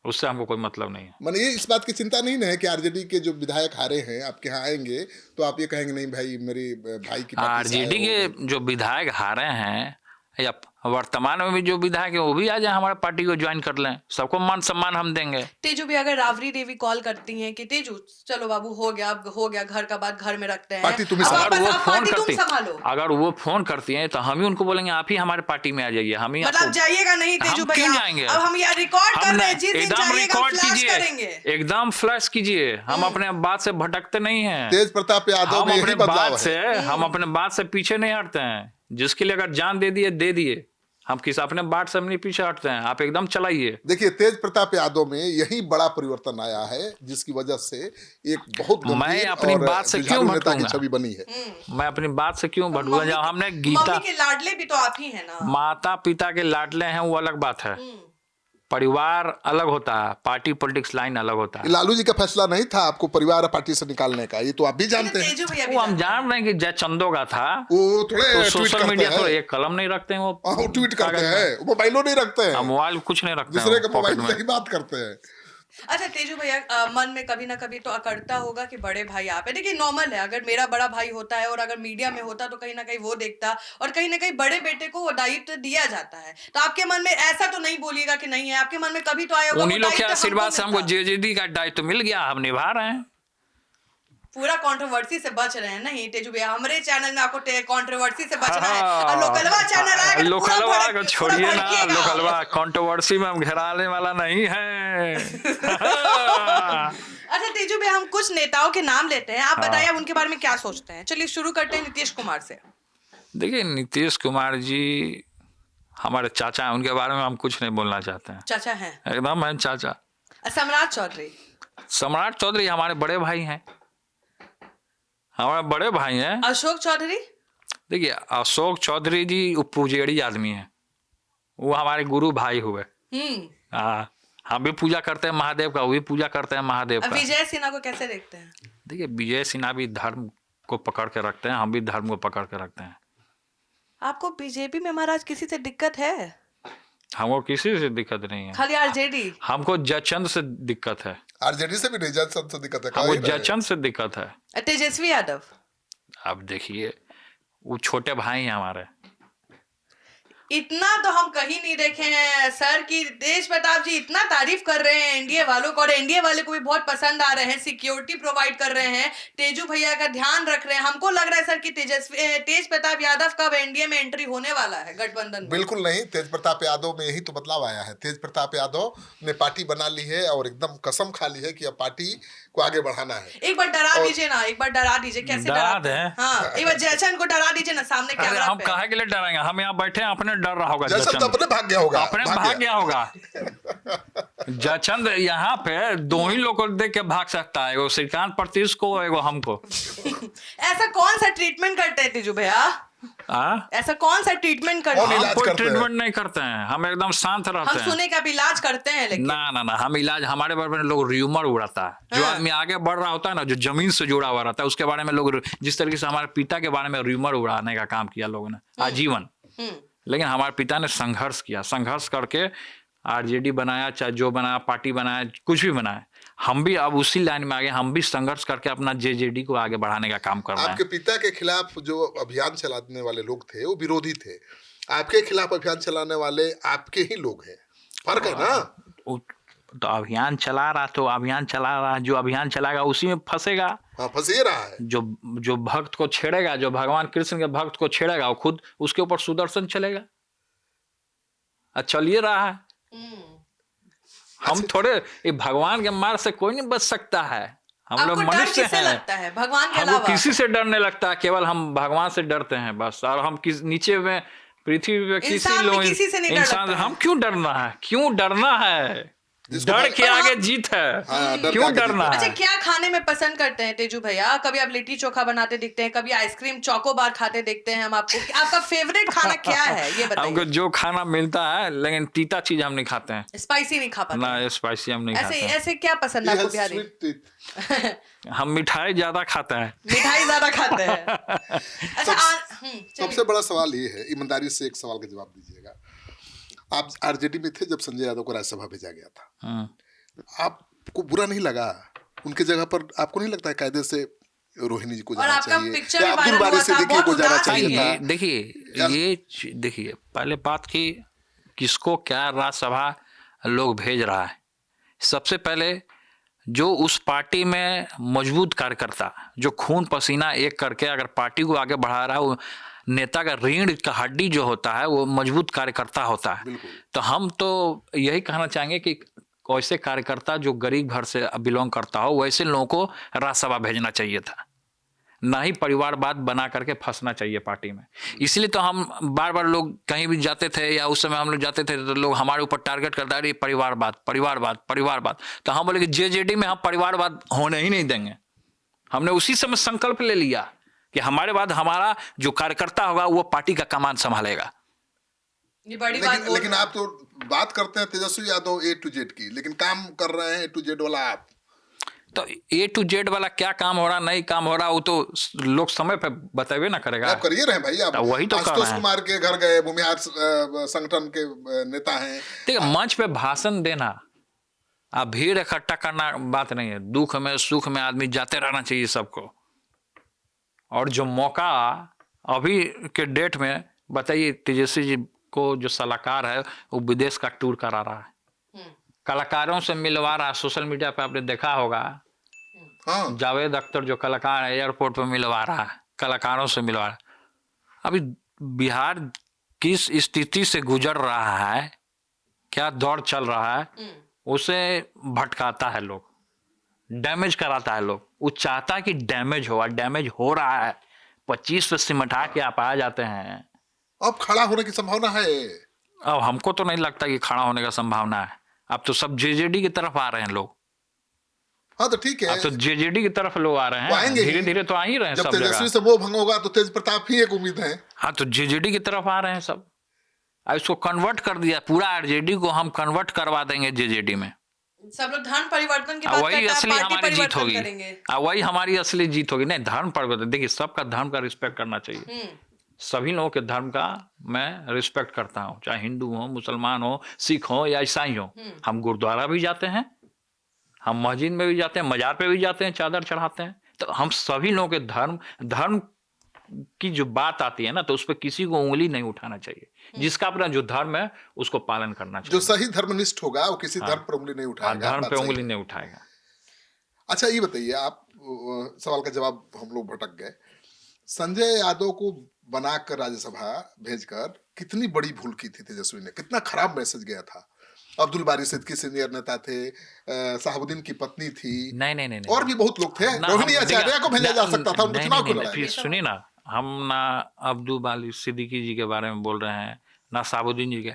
उससे हमको कोई मतलब नहीं है। माने ये इस बात की चिंता नहीं ना है कि आरजेडी के जो विधायक हारे हैं आपके यहाँ आएंगे तो आप ये कहेंगे नहीं भाई मेरे भाई की पार्टी से आए आरजेडी हो। के जो विधायक हारे हैं या वर्तमान में भी जो विधायक है वो भी आ जाए हमारे पार्टी को ज्वाइन कर लें, सबको मान सम्मान हम देंगे। तेजू भी अगर राबड़ी देवी कॉल करती हैं कि तेजू चलो बाबू हो गया, अब हो गया, घर का बात घर में रखते हैं, पार्टी तुम्हें अब संभालो। वापस वो आप फोन पार्टी तुम करती संभालो, अगर वो फोन करती हैं तो हम ही उनको बोलेंगे आप ही हमारे पार्टी में आ जाइए। हम ही मतलब आपको- जाइएगा नहीं तेजू हम भैया? क्यों जाएंगे? अब हम ये रिकॉर्ड कर हम रहे हैं, जिस दिन एकदम जाइएगा रिकॉर्ड फ्लैश कीजिए, करेंगे। एकदम फ्लैश कीजिए। हम अपने बात से भटकते नहीं हैं। तेज प्रताप यादव हम में अपने यही बदलाव बात से है। हम अपने बात से पीछे नहीं हटते हैं। जिसके लिए अगर जान दे दिए दे दिए, हम किस अपने बात से हम नहीं पीछे हटते हैं। आप एकदम चलाइए। देखिए तेज प्रताप यादव में यही बड़ा परिवर्तन आया है जिसकी वजह से एक बहुत मैं गंभीर अपनी और बात से जुझारू क्यों नेता की भटकूंगा? छवि बनी है। मैं अपनी बात से क्यों भटकूंगा? जब हमने गीता मम्मी के लाडले भी तो आप ही है ना। माता पिता के लाडले हैं वो अलग बात है, परिवार अलग होता है, पार्टी पॉलिटिक्स लाइन अलग होता ये है। लालू जी का फैसला नहीं था आपको परिवार और पार्टी से निकालने का, ये तो आप भी जानते हैं। तेजू भैया भी वो हम जानते हैं। जान रहे हैं कि जय चंदो का था, वो थोड़े तो ट्वीट सोशल करते मीडिया हैं। तो एक कलम नहीं रखते हैं। वो ट्वीट करते कागज में। हैं, मोबाइलों नहीं रखते हैं, मोबाइल कुछ नहीं रखते दूसरे हैं के पॉकेट मोबाइल से में। ही बात करते हैं। अच्छा तेजू भैया, मन में कभी ना कभी तो अकड़ता होगा कि बड़े भाई आप है। देखिए नॉर्मल है, अगर मेरा बड़ा भाई होता है और अगर मीडिया में होता तो कहीं ना कहीं वो देखता और कहीं ना कहीं बड़े बेटे को वो दायित्व दिया जाता है। तो आपके मन में ऐसा तो नहीं बोलिएगा कि नहीं है, आपके मन में कभी तो आया होगा उन्हीं वो लोग के दायित्व आशीर्वाद से हमको मिलता। जेजेडी का दायित्व मिल गया, हम निभा रहे हैं। पूरा कंट्रोवर्सी से बच रहे हैं नहीं तेजू भैया? हमारे चैनल में आपको कंट्रोवर्सी से बचना है हाँ, और लोकलवा चैनल आएगा तो पूरा लोकलवा भड़क- को पूरा छोड़िए ना, भड़किएगा। लोकलवा कंट्रोवर्सी में हम घेराने वाला नहीं है। अच्छा तेजू भैया, हम कुछ नेताओं के नाम लेते हैं, आप हाँ। बताइए आप उनके बारे में क्या सोचते हैं। चलिए शुरू करते हैं नीतीश कुमार से। देखिए नीतीश कुमार जी हमारे चाचा हैं, उनके बारे में हम कुछ नहीं बोलना चाहते हैं। चाचा हैं। एकदम है चाचा। सम्राट चौधरी। सम्राट चौधरी हमारे बड़े भाई हैं, हमारे बड़े भाई हैं। अशोक चौधरी। देखिए अशोक चौधरी जी पूजेड़ी आदमी हैं, वो हमारे गुरु भाई हुए। हाँ, हम भी पूजा करते हैं महादेव का, वो भी पूजा करते हैं महादेव का। विजय सिन्हा को कैसे देखते हैं? देखिए विजय सिन्हा भी धर्म को पकड़ के रखते हैं, हम भी धर्म को पकड़ के रखते हैं। आपको बीजेपी में महाराज किसी से दिक्कत है? हमको किसी से दिक्कत नहीं है, खाली आरजेडी? हमको जयचंद से दिक्कत है, आरजेडी से भी नहीं, जयचंद से दिक्कत है। हमको कह ही रहे हैं। जयचंद से दिक्कत है। तेजस्वी यादव? अब देखिए वो छोटे भाई हैं हमारे। इतना तो हम कहीं नहीं देखे हैं सर कि तेज प्रताप जी इतना तारीफ कर रहे हैं एनडीए वालों को और एनडीए वाले को भी बहुत पसंद आ रहे हैं, सिक्योरिटी प्रोवाइड कर रहे हैं, तेजू भैया का ध्यान रख रहे हैं। हमको लग रहा है सर कि तेज प्रताप यादव का एनडीए में एंट्री होने वाला है गठबंधन में। बिल्कुल नहीं, तेज प्रताप यादव में यही तो बदलाव आया है। तेज प्रताप यादव ने पार्टी बना ली है और एकदम कसम खा ली है कि अब पार्टी को आगे बढ़ाना है। एक बार डरा दीजिए ना, एक बार डरा दीजिए। कैसे डरा डराते हैं? दें? हाँ, एक बार जयचंद को डरा दीजिए ना सामने अरे कैमरा हम पे। काहे के लिए डरेंगे? हम यहाँ बैठे हैं, अपने डर रहा होगा। जयचंद जयचंद अपने भाग गया होगा, अपने भाग गया होगा। जयचंद यहाँ पे दो ही लोग को देख के भाग सकता है, एगो श्रीकांत प्रतीश को, एगो हमको। ऐसा कौन सा ट्रीटमेंट करते हैं तेजू भैया? ऐसा कौन सा ट्रीटमेंट करते कौन हैं? इलाज हम कोई करते हैं? ट्रीटमेंट नहीं करते हैं, हम एकदम शांत रहते हम हैं। सुने कि आप इलाज करते हैं लेकिन। ना ना ना, हम इलाज, हमारे बारे में लोग र्यूमर उड़ाता है। जो हाँ। आदमी आगे बढ़ रहा होता है ना, जो जमीन से जुड़ा हुआ रहता है, उसके बारे में लोग, जिस तरीके से हमारे पिता के बारे में र्यूमर उड़ाने का काम किया लोगों ने आजीवन। लेकिन हमारे पिता ने संघर्ष किया, संघर्ष करके आरजेडी बनाया, चाहे जो बनाया, पार्टी बनाया, कुछ भी बनाया। हम भी अब उसी लाइन में आगे, हम भी संघर्ष करके अपना जेजेडी को आगे बढ़ाने का काम कर रहे आपके हैं। पिता के खिलाफ जो अभियान चलाने वाले लोग थे वो विरोधी थे, आपके खिलाफ अभियान चलाने वाले आपके ही लोग हैं। फर्क है ना। तो अभियान चला रहा, तो अभियान चला रहा, जो अभियान चलाएगा उसी में फंसेगा। हाँ, फंस ही रहा है। जो भक्त को छेड़ेगा, जो भगवान कृष्ण के भक्त को छेड़ेगा, वो खुद उसके ऊपर सुदर्शन चलेगा। चलिए रहा है। हम थोड़े, ये भगवान के मार से कोई नहीं बच सकता है। हम लोग आपको डर मनुष्य किससे हैं। लगता है भगवान के हमको अलावा? किसी से डर नहीं लगता, केवल हम भगवान से डरते हैं बस। और हम नीचे में पृथ्वी पे किसी इंसान भी लोग किसी से नहीं डर इंसान लगता है। हम क्यों डरना है, क्यों डरना है? जिसको डर भाई- के पर आगे हम- जीत है, हाँ, डर के क्यों आगे जीत डरना है। अच्छा, है? क्या खाने में पसंद करते हैं तेजू भैया? कभी आप लिट्टी चोखा बनाते दिखते हैं, कभी आइसक्रीम चोको बार खाते दिखते हैं हम आपको। आपका फेवरेट खाना क्या है ये हमको बताइए? जो खाना मिलता है, लेकिन तीता चीज हम नहीं खाते हैं स्पाइसी नहीं खा पाते ना, हैं? स्पाइसी हम नहीं ऐसे खाते हैं। ऐसे क्या पसंद है He आपको has बिहारी? sweet teeth. हम मिठाई ज्यादा खाते हैं। मिठाई ज्यादा खाते हैं। अच्छा चलिए। सबसे बड़ा सवाल ये है, ईमानदारी से एक सवाल का जवाब दीजिएगा। आप आरजेडी में थे जब संजय यादव को राज्यसभा भेजा गया था, आपको बुरा नहीं लगा? उनके जगह पर आपको नहीं लगता है कायदे से रोहिणी जी को और जाना आपका चाहिए, पिक्चर या भी अब्दुल वायरल बारी हुआ था, सिद्दीकी बहुत को जाना उदास चाहिए आई था? है। देखिए देखिए, पहले बात की किसको क्या राज्यसभा लोग भेज रहा है। सबसे पहले जो उस पार्टी में मजबूत कार्यकर्ता, जो खून पसीना एक करके अगर पार्टी को आगे बढ़ा रहा है, वो नेता का रीढ़ का हड्डी जो होता है वो मजबूत कार्यकर्ता होता है। बिल्कुल। तो हम तो यही कहना चाहेंगे कि वैसे कार्यकर्ता जो गरीब घर से बिलोंग करता हो, वैसे लोगों को राज्यसभा भेजना चाहिए था, ना ही परिवारवाद बना करके फंसना चाहिए पार्टी में। इसलिए तो हम बार बार लोग कहीं भी जाते थे, या उस समय हम लोग जाते थे तो लोग हमारे ऊपर टारगेट करता है, परिवारवाद परिवारवाद परिवारवाद। तो हम बोले कि जेजेडी में हम परिवारवाद होने ही नहीं देंगे। हमने उसी समय संकल्प ले लिया कि हमारे बाद हमारा जो कार्यकर्ता होगा वो पार्टी का कमान संभालेगा। ये बड़ी बात लेकिन बोल लेकिन आप तो बात करते हैं Tejashwi Yadav A to Z की, लेकिन काम कर रहे हैं A to Z वाला आप। तो A to Z वाला क्या काम हो रहा नहीं काम हो रहा, वो तो लोग समय पे बतावे ना करेगा। आप करिए रहे हैं भाई, आप तो वही तो कर आशुतोष रहे हैं। कुमार के घर गए, भूमिहार संगठन के नेता हैं। देखिए, मंच पे भाषण देना, आप भीड़ इकट्ठा करना बात नहीं है। दुख में सुख में आदमी जाते रहना चाहिए सबको। और जो मौका अभी के डेट में बताइए, तेजस्वी जी को जो सलाहकार है वो विदेश का टूर करा रहा है, कलाकारों से मिलवा रहा है। सोशल मीडिया पे आपने देखा होगा, हाँ, जावेद अख्तर जो कलाकार है एयरपोर्ट पे मिलवा रहा है, कलाकारों से मिलवा रहा है। अभी बिहार किस स्थिति से गुजर रहा है, क्या दौर चल रहा है, उसे भटकाता है लोग, डैमेज कराता है लोग। वो चाहता है कि डैमेज हो, डैमेज हो रहा है। 25 पे सिमटा के आप आ जाते हैं। अब खड़ा होने की संभावना है। अब हमको तो नहीं लगता कि खड़ा होने का संभावना है। अब तो सब जेजेडी की तरफ आ रहे हैं लोग। हाँ तो ठीक है, अब तो जेजेडी की तरफ लोग आ रहे वो हैं, आएंगे ही। धीरे धीरे तो आ ही रहे हैं जब सब तेजस्वी जगह। से मोह भंग होगा तो तेज प्रताप ही एक उम्मीद है। हाँ, तो जेजेडी की तरफ आ रहे हैं सब। अब इसको कन्वर्ट कर दिया, पूरा आरजेडी को हम कन्वर्ट करवा देंगे जेजेडी में। सब लोग धर्म परिवर्तन की बात वही करते हैं, असली पार्टी हमारी जीत परिवर्तन होगी। करेंगे। वही हमारी असली जीत होगी। नहीं, धर्म परिवर्तन, देखिए सबका धर्म का रिस्पेक्ट करना चाहिए। सभी लोगों के धर्म का मैं रिस्पेक्ट करता हूँ, चाहे हिंदू हो, मुसलमान हो, सिख हो या ईसाई हो। हम गुरुद्वारा भी जाते हैं, हम मस्जिद में भी जाते हैं, मजार पे भी जाते हैं, चादर चढ़ाते हैं। तो हम सभी लोगों के धर्म की जो बात आती है ना, तो उस पर किसी को उंगली नहीं उठाना चाहिए। जिसका अपना जो धर्म है उसको पालन करना जो चाहिए। सही धर्मनिष्ठ होगा वो किसी धर्म पर उंगली नहीं उठाएगा। धर्म बात पे सही उंगली है। नहीं उठाएगा। अच्छा ये बताइए, आप सवाल का जवाब हम लोग भटक गए। संजय यादव को बनाकर राज्यसभा भेजकर कितनी बड़ी भूल की थी तेजस्वी ने, कितना खराब मैसेज गया था। अब्दुल बारी सिद्दीकी सीनियर नेता थे, साहबुद्दीन की पत्नी थी, नहीं और भी बहुत लोग थे। ना, रोहिणी हम- आचार्य को भेजा जा सकता था, उनको नहीं, चुनाव नहीं, क्यों नहीं, लड़ाया? फिर सुनिए ना, हम ना अब्दुल बाली सिद्दीकी जी के बारे में बोल रहे हैं, ना साहबुद्दीन जी के।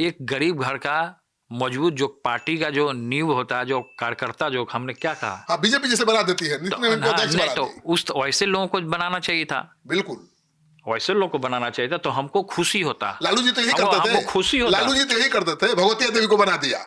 एक गरीब घर का मजबूत जो पार्टी का जो नींव होता है, जो कार्यकर्ता, जो हमने क्या कहा, हाँ, बीजेपी जैसे बना देती है, नीति में इनको अध्यक्ष बना तो दी। उस वैसे लोगों को बनाना चाहिए था, बिल्कुल, वैसे लोगों को बनाना चाहिए था, तो हमको खुशी होता। लालू जी तो यही हमको करते थे, खुशी होता, लालू जी तो यही करते थे, भगवती देवी को बना दिया,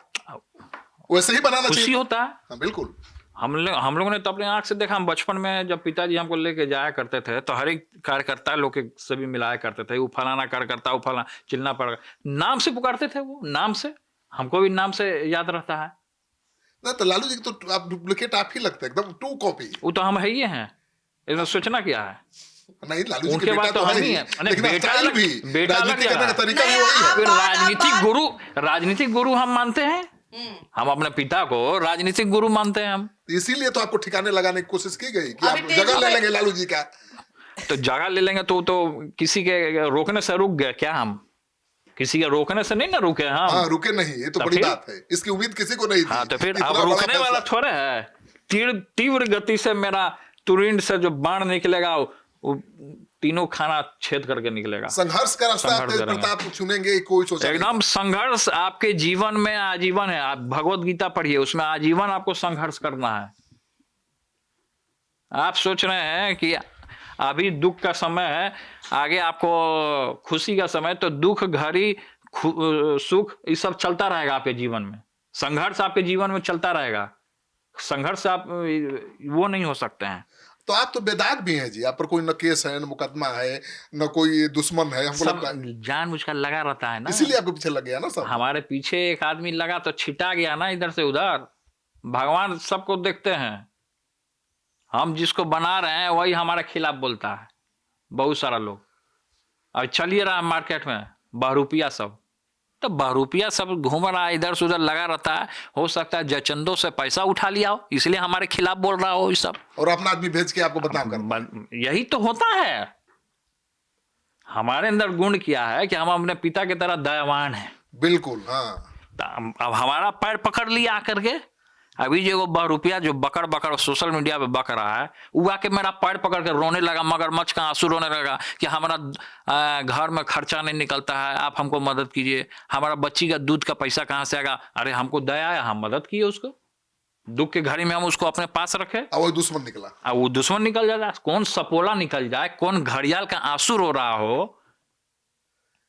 वैसे ही बनाना खुशी चाहिए। होता। हाँ, बिल्कुल। हम लोगों ने तो अपने आंख से देखा। हम बचपन में जब पिताजी हमको लेके जाया करते थे तो हर एक कार्यकर्ता लोग के सभी मिलाया करते थे, वो फलाना कार्यकर्ता, वो फलाना, चिल्ला पड़, नाम से पुकारते थे, वो नाम से, हमको भी नाम से याद रहता है। ना तो लालू जी तो आप डुप्लीकेट आप ही लगते हैं, एकदम टू कॉपी। वो तो हम है ही हैं, इसमें सोचना क्या है। नहीं, लालू जी उनके के बाद बेटा तो तो हम है ही ही, हैं। नहीं, लेकिन बेटा स्टाइल अलग- भी, बेटा अलग राजनीति करने का है। तरीका भी नहीं, वही है। आप- फिर बात- राजनीतिक गुरु हम मानते हैं। हम अपने पिता को राजनीतिक गुरु मानते हैं। हम इसीलिए तो आपको ठिकाने लगाने की कोशिश की गई कि अभी आप तेजू जगह ले भाई- लेंगे लालू जी का। तो जगह ले लेंगे तो किसी के रोकने से रुक गए क्या? हम किसी के रोकने से नहीं ना रुके हम। हाँ, रुके नहीं, ये तो तो बड़ी फिर? बात है, इसकी उम्मीद किसी को नहीं थी। हाँ, तो फिर इतना अब बड़ा रुकने वाला फैसला। थोड़े है। तीव्र गति से मेरा तुरंत से जो बाण निकलेगा वो तीनों खाना छेद करके निकलेगा। संघर्ष का रास्ता आप संघर्ष तेज करेंगे। प्रताप चुनेंगे, कोई सोचा नहीं एकदम संघर्ष आपके जीवन में आजीवन है। आप भगवत गीता पढ़िए, उसमें आजीवन आपको संघर्ष करना है। आप सोच रहे हैं कि अभी दुख का समय है, आगे आपको खुशी का समय, तो दुख घड़ी सुख ये सब चलता रहेगा आपके जीवन में। संघर्ष आपके जीवन में चलता रहेगा, संघर्ष आप वो नहीं हो सकते हैं। तो आप तो बेदाग भी हैं जी, आप पर कोई न केस है, न मुकदमा है, न कोई दुश्मन है, हमको लगता है सब जानबूझकर लगा रहता है ना, इसीलिए आपके पीछे लग गया ना सब। हमारे पीछे एक आदमी लगा तो छिटा गया ना इधर से उधर। भगवान सबको देखते हैं, हम जिसको बना रहे हैं वही हमारे खिलाफ बोलता है, बहुत सारा लोग। अब चलिए रहा मार्केट में बहरूपिया सब, तो बहरूपिया सब घूम रहा है, इधर से उधर लगा रहता है। हो सकता है जयचंदों से पैसा उठा लिया हो, इसलिए हमारे खिलाफ बोल रहा हो ये सब, और अपना आदमी भेज के आपको बदनाम कर। यही तो होता है। हमारे अंदर गुण क्या है कि हम अपने पिता की तरह दयावान हैं। बिल्कुल, हाँ। अब हमारा पैर पकड़ लिया आकर के, अभी जो बहरूपिया जो बकड़ बकड़ सोशल मीडिया पे बक रहा है, वो आके मेरा पैर पकड़ के रोने लगा, मगरमच्छ का आंसू रोने लगा कि हमारा घर में खर्चा नहीं निकलता है, आप हमको मदद कीजिए, हमारा बच्ची का दूध का पैसा कहाँ से आएगा। अरे हमको दया है, हम मदद किए उसको, दुख के घड़ी में हम उसको अपने पास रखे, अब वो दुश्मन निकला। अब वो दुश्मन निकल जाए, कौन सपोला निकल जाए, कौन घड़ियाल का आंसू रो रहा हो,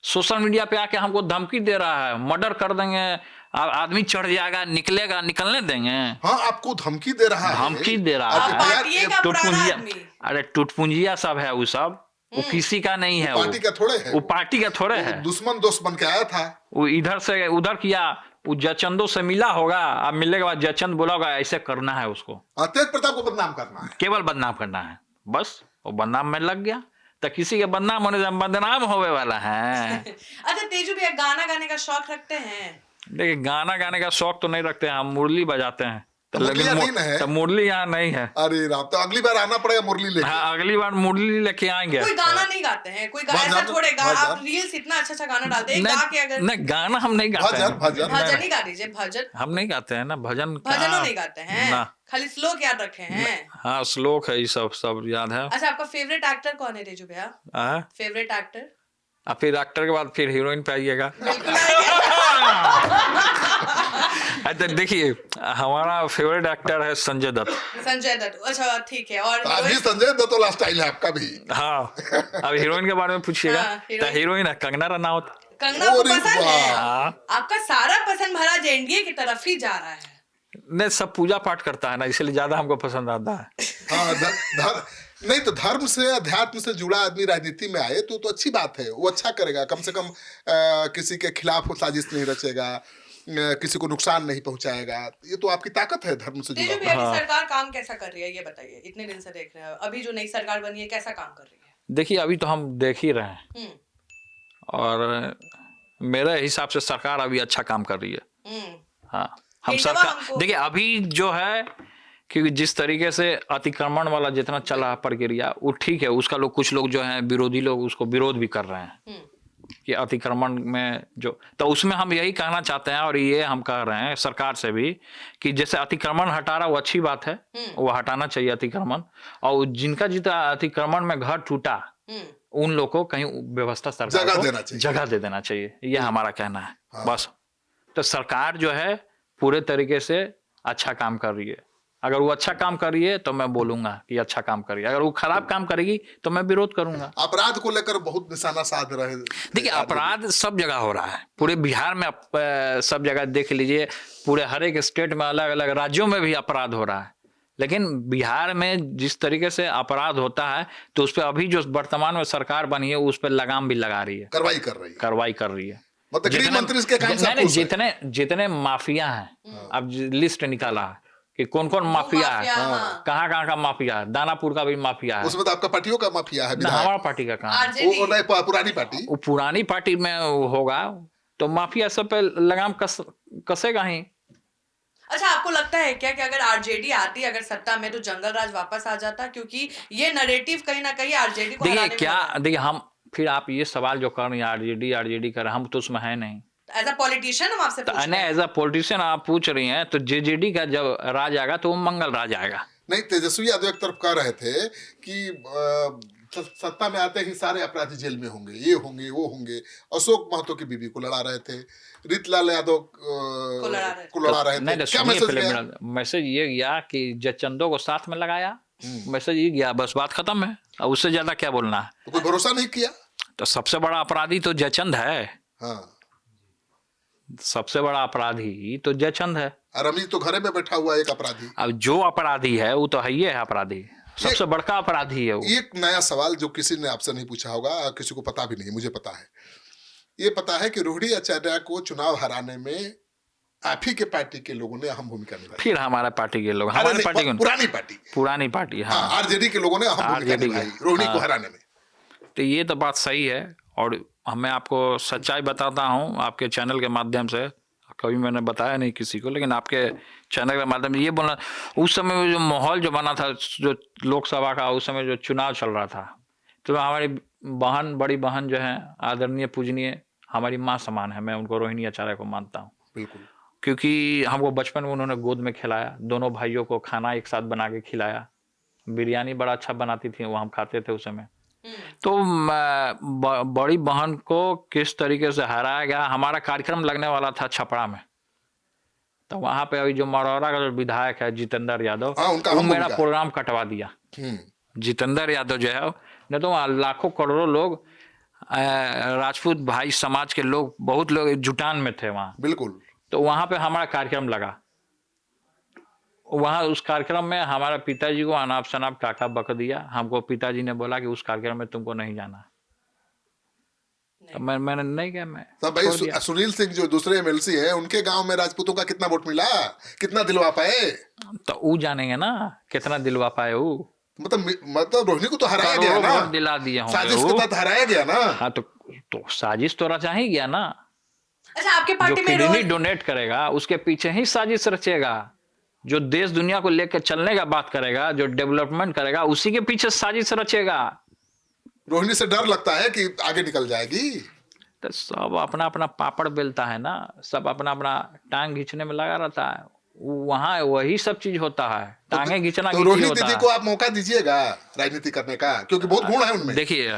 सोशल मीडिया पे आके हमको धमकी दे रहा है, मर्डर कर देंगे, आदमी चढ़ जाएगा, निकलेगा, निकलने देंगे। हाँ, आपको धमकी दे रहा है, धमकी दे रहा आप है। पार्टी का पुराना आदमी। अरे टुटपुंजिया सब है वो सब, वो किसी का नहीं है, पार्टी का थोड़े है, वो पार्टी का थोड़े है। दुश्मन दोस्त बन के आया था। वो इधर से उधर किया, वो जयचंदों से मिला होगा, अब मिलने के बाद जयचंद बोला होगा ऐसे करना है उसको, तेज प्रताप को बदनाम करना है, केवल बदनाम करना है, बस वो बदनाम में लग गया। तो किसी के बदनाम होने से बदनाम होने वाला है। अच्छा तेजू भैया, गाना गाने का शौक रखते हैं? देखिए गाना गाने का शौक तो नहीं रखते हैं, हम मुरली बजाते हैं। तो मुरलियाँ नहीं ना है? तो मुरली यहाँ नहीं है। अरे राम, तो अगली बार आना पड़ेगा मुरली लेके। हाँ, अगली बार मुरली लेके आएंगे। कोई गाना नहीं गाते हैं? कोई गाना ऐसा थोड़े आप रील्स इतना अच्छा गाना डालते हैं, गा के अगर नहीं, गाना हम नहीं गाते हैं। भजन ही गा दीजिए, भजन। हम नहीं गाते हैं ना भजन, भजनों नहीं गाते हैं ना। खाली श्लोक याद रखे हैं। हाँ श्लोक है, ये सब याद है। अच्छा आपका फेवरेट एक्टर कौन है तेजू भैया? Favourite actor? अब फिर एक्टर के बाद फिर हीरोइन पे आइएगा। बिल्कुल तो देखिए हमारा फेवरेट एक्टर है संजय दत्त। संजय दत्त, अच्छा ठीक है। और अभी संजय दत्त वाला स्टाइल है आपका भी। हाँ, अब हीरोइन के बारे में पूछिएगा। हाँ, तो हीरोइन है कंगना रनावत। कंगना को पसंद है? हाँ। आपका सारा पसंद महाराज एनडीए की तरफ ही जा रहा है। नहीं, सब पूजा पाठ करता है ना, इसलिए ज्यादा हमको पसंद आता है। हाँ, नहीं तो धर्म से अध्यात्म से जुड़ा आदमी राजनीति में आए तो अच्छी बात है, वो अच्छा करेगा, कम से कम किसी के खिलाफ साजिश नहीं रचेगा, किसी को नुकसान नहीं पहुंचाएगा। ये तो आपकी ताकत है धर्म से जुड़ा। तेजू भैया सरकार काम कैसा कर रही है ये बताइए, इतने दिन से देख रहे हैं, अभी जो नई सरकार बनी है कैसा काम कर रही है? देखिए अभी तो हम देख ही रहे हैं, और मेरे हिसाब से सरकार अभी अच्छा काम कर रही है। हाँ, हम सरकार देखिए अभी जो है कि जिस तरीके से अतिक्रमण वाला जितना चला प्रक्रिया वो ठीक है, उसका लोग कुछ लोग जो हैं विरोधी लोग उसको विरोध भी कर रहे हैं कि अतिक्रमण में जो, तो उसमें हम यही कहना चाहते हैं और ये हम कह रहे हैं सरकार से भी कि जैसे अतिक्रमण हटा रहा वो अच्छी बात है, वो हटाना चाहिए अतिक्रमण, और जिनका जितना अतिक्रमण में घर टूटा उन लोग को कहीं व्यवस्था सरकार को जगह दे देना चाहिए, ये हमारा कहना है। हाँ। बस तो सरकार जो है पूरे तरीके से अच्छा काम कर रही है। अगर वो अच्छा काम कर रही है तो मैं बोलूंगा कि अच्छा काम करिए, अगर वो खराब काम करेगी तो मैं विरोध करूंगा। अपराध को लेकर बहुत निशाना साध रहे। देखिए अपराध सब जगह हो रहा है, पूरे बिहार में सब जगह देख लीजिए, पूरे हर एक स्टेट में अलग अलग राज्यों में भी अपराध हो रहा है, लेकिन बिहार में जिस तरीके से अपराध होता है तो उस पर अभी जो वर्तमान में सरकार बनी है उस पर लगाम भी लगा रही है, कार्रवाई कर रही है। मतलब गृह मंत्री के काम से जितने माफिया हैं, अब लिस्ट निकाला है कि कौन कौन माफिया है, कहाँ कहाँ का माफिया है, दानापुर का भी माफिया है, उसमें तो आपका पार्टियों का माफिया है, हमारा पार्टी का कहाँ, पुरानी पार्टी, वो पुरानी पार्टी में होगा तो माफिया सब पे लगाम कसेगा ही। अच्छा आपको लगता है क्या कि अगर आरजेडी आती अगर सत्ता में तो जंगल राज वापस आ जाता, क्योंकि ये नैरेटिव कहीं ना कहीं आरजेडी को देखिए क्या, देखिए हम फिर आप ये सवाल जो कर रहे हैं आरजेडी कर, हम तो उसमें है नहीं, एज अ पॉलिटिशियन हम आपसे तो पूछ रहे हैं। एज अ पॉलिटिशियन आप पूछ रही हैं, तो जेजेडी का जब राज आएगा तो वो मंगल राज आएगा। नहीं, तेजस्वी यादव एक तरफ कह रहे थे कि सत्ता में आते ही सारे अपराधी जेल में होंगे, ये होंगे वो होंगे। अशोक महतो की बीबी को लड़ा रहे थे, रीतलाल यादव को लड़ा रहे नहीं थे। तो क्या सुनिए मैसेज पहले गया? मेरा मैसेज ये गया कि जचंदो को साथ में लगाया, मैसेज ये गया, बस बात खत्म है। अब उससे ज्यादा क्या बोलना है? तो कोई भरोसा नहीं किया। तो सबसे बड़ा अपराधी तो जयचंद है, हाँ, सबसे बड़ा अपराधी तो जयचंद है। रमेश तो घरे में बैठा हुआ एक अपराधी। अब जो अपराधी है वो तो है ही है अपराधी, सबसे बड़का अपराधी है वो। एक नया सवाल जो किसी ने आपसे नहीं पूछा होगा, किसी को पता भी नहीं, मुझे पता है। ये पता है कि रोहिणी आचार्य को चुनाव हराने में आप ही के पार्टी के लोगों ने अहम भूमिका निभाई। फिर हमारे पार्टी के लोग, अरे हमारे नहीं, पार्टी के पुरानी पुरानी पार्टी, पार्टी। हाँ। हाँ, आरजेडी के लोगों ने अहम भूमिका RJD निभाई के, रोहिणी को हाँ। हराने में। तो ये तो बात सही है, और मैं आपको सच्चाई बताता हूँ आपके चैनल के माध्यम से। कभी मैंने बताया नहीं किसी को, लेकिन आपके चैनल के माध्यम से ये बोलना, उस समय वो जो माहौल जो बना था, जो लोकसभा का उस समय जो चुनाव चल रहा था, तो हमारी बहन, बड़ी बहन जो है, आदरणीय पूजनीय हमारी माँ समान है, मैं उनको रोहिणी आचार्य को मानता हूँ। बिल्कुल। क्योंकि हमको बचपन में उन्होंने गोद में खिलाया, दोनों भाइयों को खाना एक साथ बना के खिलाया, बिरयानी बड़ा अच्छा बनाती थी, वो हम खाते थे उस समय। तो बड़ी बहन को किस तरीके से हराया गया। हमारा कार्यक्रम लगने वाला था छपरा में, तो वहां पे अभी जो मरौरा का जो विधायक है जितेंद्र यादव, हाँ, उनका वो हम मेरा भूमिका। प्रोग्राम कटवा दिया। जितेंद्र यादव जो है, नहीं तो वहाँ लाखों करोड़ों लोग, राजपूत भाई समाज के लोग, बहुत लोग जुटान में थे वहाँ। बिल्कुल। तो वहां पे हमारा कार्यक्रम लगा, वहां उस कार्यक्रम में हमारा पिताजी को अनाप शनाप टाका बक दिया। हमको पिताजी ने बोला कि उस कार्यक्रम में तुमको नहीं जाना। तो मैंने नहीं गया, मैं तब भाई छोड़ दिया। सुनील सिंह जो दूसरे एमएलसी हैं, उनके गांव में राजपूतों का कितना वोट मिला, कितना दिलवा पाए? तो वो जानेंगे ना कितना दिलवा पाए वो। मतलब रोहिणी को तो हराया गया ना, वोट दिला दिए होंगे साजिश वो। के तहत हराया गया ना। हाँ, तो साजिश तो रचा ही गया ना। अच्छा, आपके जो पार्टी में किडनी डोनेट करेगा उसके पीछे ही साजिश रचेगा। जो देश दुनिया को लेकर चलने का बात करेगा, जो डेवलपमेंट करेगा, उसी के पीछे साजिश रचेगा। रोहिणी से डर लगता है कि आगे निकल जाएगी। तो सब अपना अपना पापड़ बेलता है ना, सब अपना अपना टांग खींचने में लगा रहता है। वहां वही सब चीज होता है, टांगे खींचना तो रोहिणी दीदी को आप मौका दीजिएगा राजनीति करने का, क्योंकि बहुत गुण है उनमें। देखिए,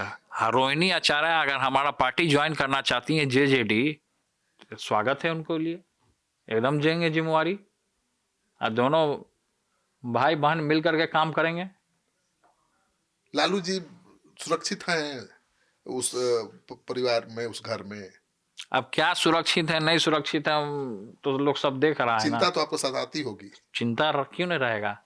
रोहिणी आचार्य अगर हमारा पार्टी ज्वाइन करना चाहती है, जेजेडी, तो स्वागत है उनको लिए, एकदम देंगे जिम्मेवारी, और दोनों भाई बहन मिल करके काम करेंगे। लालू जी सुरक्षित हैं उस परिवार में, उस घर में? अब क्या सुरक्षित है नहीं सुरक्षित है तो लोग सब देख रहा है ना। चिंता तो आपको सताती होगी। चिंता क्यों नहीं रहेगा?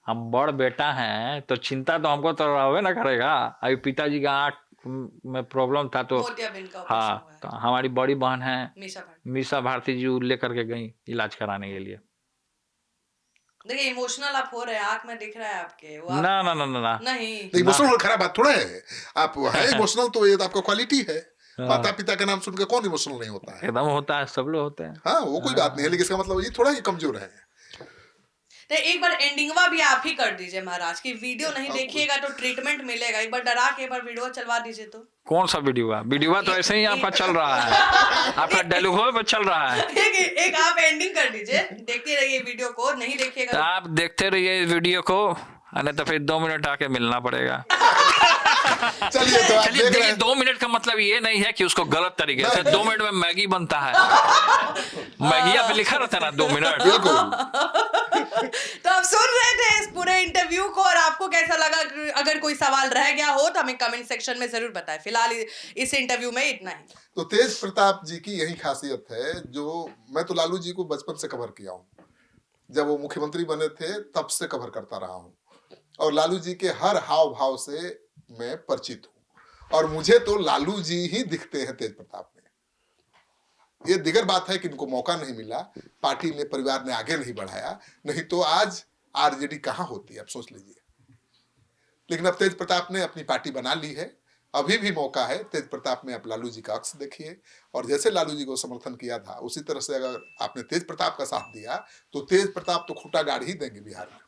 हम बड़ बेटा हैं तो चिंता तो हमको तो रहवे ना करेगा। अभी पिताजी का आंख में प्रॉब्लम था, तो मोतियाबिंद का ऑपरेशन हाँ, हुआ है। तो हमारी बड़ी बहन है मीशा भारती। मीसा भारती जी लेकर के गई इलाज कराने के लिए। देखिए, इमोशनल आप हो रहे हैं, आंख में दिख रहा है आपके। वो आप... ना ना ना ना ना नहीं, इमोशनल खराब बात थोड़ा है। आप है इमोशनल, तो ये तो आपका क्वालिटी है। माता पिता का नाम सुनकर कौन इमोशनल नहीं होता है? एकदम होता है, सब लोग होते हैं। हाँ, वो कोई बात नहीं है, लेकिन इसका मतलब ये थोड़ा ही कमजोर है। तो एक बार एंडिंगवा भी आप ही कर दीजिए महाराज की। वीडियो नहीं देखिएगा तो ट्रीटमेंट मिलेगा। एक बार डरा के एक बार वीडियो चलवा दीजिए तो। कौन सा वीडियो है? वीडियो तो ऐसे ही आपका चल रहा है, आपका डायलॉग पे चल रहा है। एक आप एंडिंग कर दीजिए, देखते रहिए वीडियो को, नहीं देखिएगा तो तो... आप देखते रहिए इस वीडियो को, नहीं तो फिर 2 मिनट आके मिलना पड़ेगा। चलिए, तो आप चलिए, देख रहे देखिए, हैं। 2 मिनट का मतलब ये नहीं है कि उसको गलत तरीके से 2 मिनट में मैगी बनता है। मैगिया पे लिखा रहता है ना 2 मिनट। तो आप सुन रहे थे इस पूरे इंटरव्यू को, और आपको कैसा लगा? अगर कोई सवाल रह गया हो तो हमें कमेंट सेक्शन में जरूर बताएं। फिलहाल इस इंटरव्यू में इतना ही। तो तेज प्रताप जी की यही खासियत है, जो मैं तो लालू जी को बचपन से कवर किया हूँ। जब वो मुख्यमंत्री बने थे तब से कवर करता रहा हूँ, और लालू जी के हर हाव भाव से मैं परिचित हूँ, और मुझे तो लालू जी ही दिखते हैं तेज प्रताप में। ये दिगर बात है कि इनको मौका नहीं मिला, पार्टी ने, परिवार ने आगे नहीं बढ़ाया, नहीं तो आज आरजेडी कहाँ होती, अब सोच लीजिए। लेकिन अब तेज प्रताप ने अपनी पार्टी बना ली है, अभी भी मौका है। तेज प्रताप में आप लालू जी का अक्स देखिए, और जैसे लालू जी को समर्थन किया था उसी तरह से अगर आपने तेज प्रताप का साथ दिया तो तेज प्रताप तो खूंटा गाड़ ही देंगे बिहार में।